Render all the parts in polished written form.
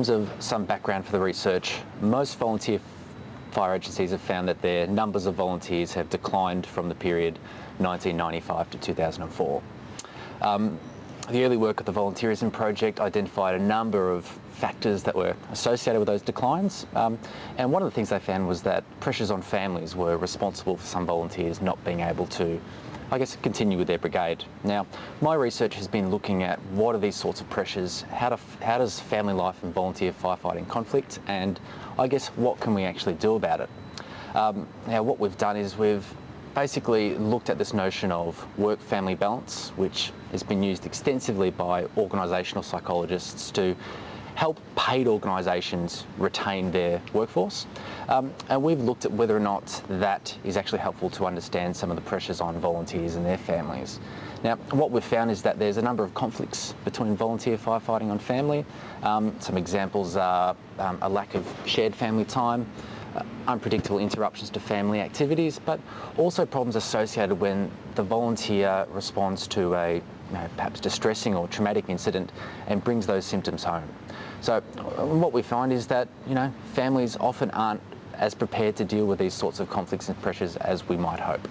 In terms of some background for the research, most volunteer fire agencies have found that their numbers of volunteers have declined from the period 1995 to 2004. The early work of the volunteerism project identified a number of factors that were associated with those declines, and one of the things they found was that pressures on families were responsible for some volunteers not being able to, continue with their brigade. Now, my research has been looking at what are these sorts of pressures, how does family life and volunteer firefighting conflict, and what can we actually do about it? Now, what we've done is we've basically looked at this notion of work-family balance, which has been used extensively by organisational psychologists to help paid organisations retain their workforce. And we've looked at whether or not that is actually helpful to understand some of the pressures on volunteers and their families. Now, what we've found is that there's a number of conflicts between volunteer firefighting and family. Some examples are a lack of shared family time, unpredictable interruptions to family activities, but also problems associated when the volunteer responds to a perhaps distressing or traumatic incident and brings those symptoms home. So what we find is that families often aren't as prepared to deal with these sorts of conflicts and pressures as we might hope.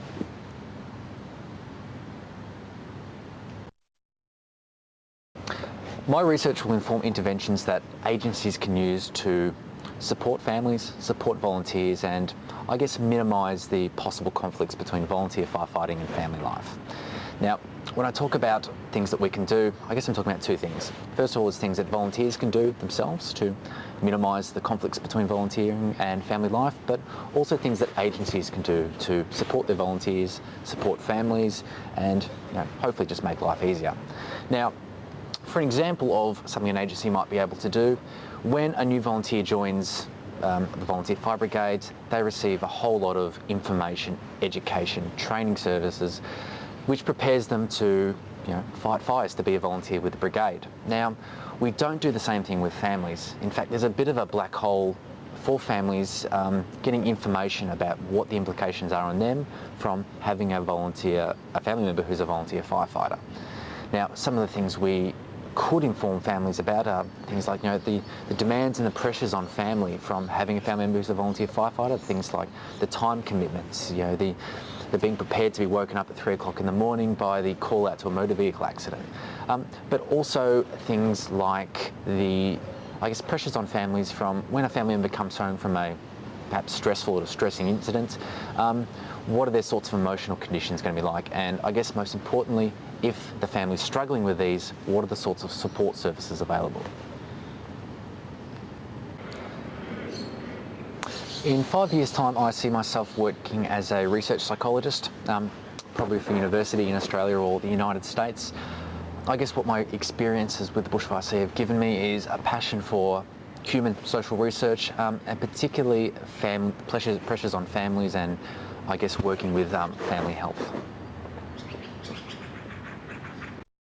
My research will inform interventions that agencies can use to support families, support volunteers, and minimise the possible conflicts between volunteer firefighting and family life. Now, when I talk about things that we can do, I'm talking about two things. First of all, is things that volunteers can do themselves to minimise the conflicts between volunteering and family life, but also things that agencies can do to support their volunteers, support families, and hopefully just make life easier. Now, for an example of something an agency might be able to do, when a new volunteer joins the volunteer fire brigades, they receive a whole lot of information, education, training services, which prepares them to fight fires, to be a volunteer with the brigade. Now, we don't do the same thing with families. In fact, there's a bit of a black hole for families getting information about what the implications are on them from having a family member who's a volunteer firefighter. Now, some of the things we could inform families about are things like the demands and the pressures on family from having a family member who's a volunteer firefighter, things like the time commitments, the being prepared to be woken up at 3 o'clock in the morning by the call out to a motor vehicle accident, but also things like the pressures on families from when a family member comes home from a perhaps stressful or distressing incident. What are their sorts of emotional conditions going to be like? And most importantly, if the family's struggling with these, what are the sorts of support services available? In 5 years' time, I see myself working as a research psychologist, probably for a university in Australia or the United States. What my experiences with the Bushfire Sea have given me is a passion for human social research, and particularly pressures on families and working with family health.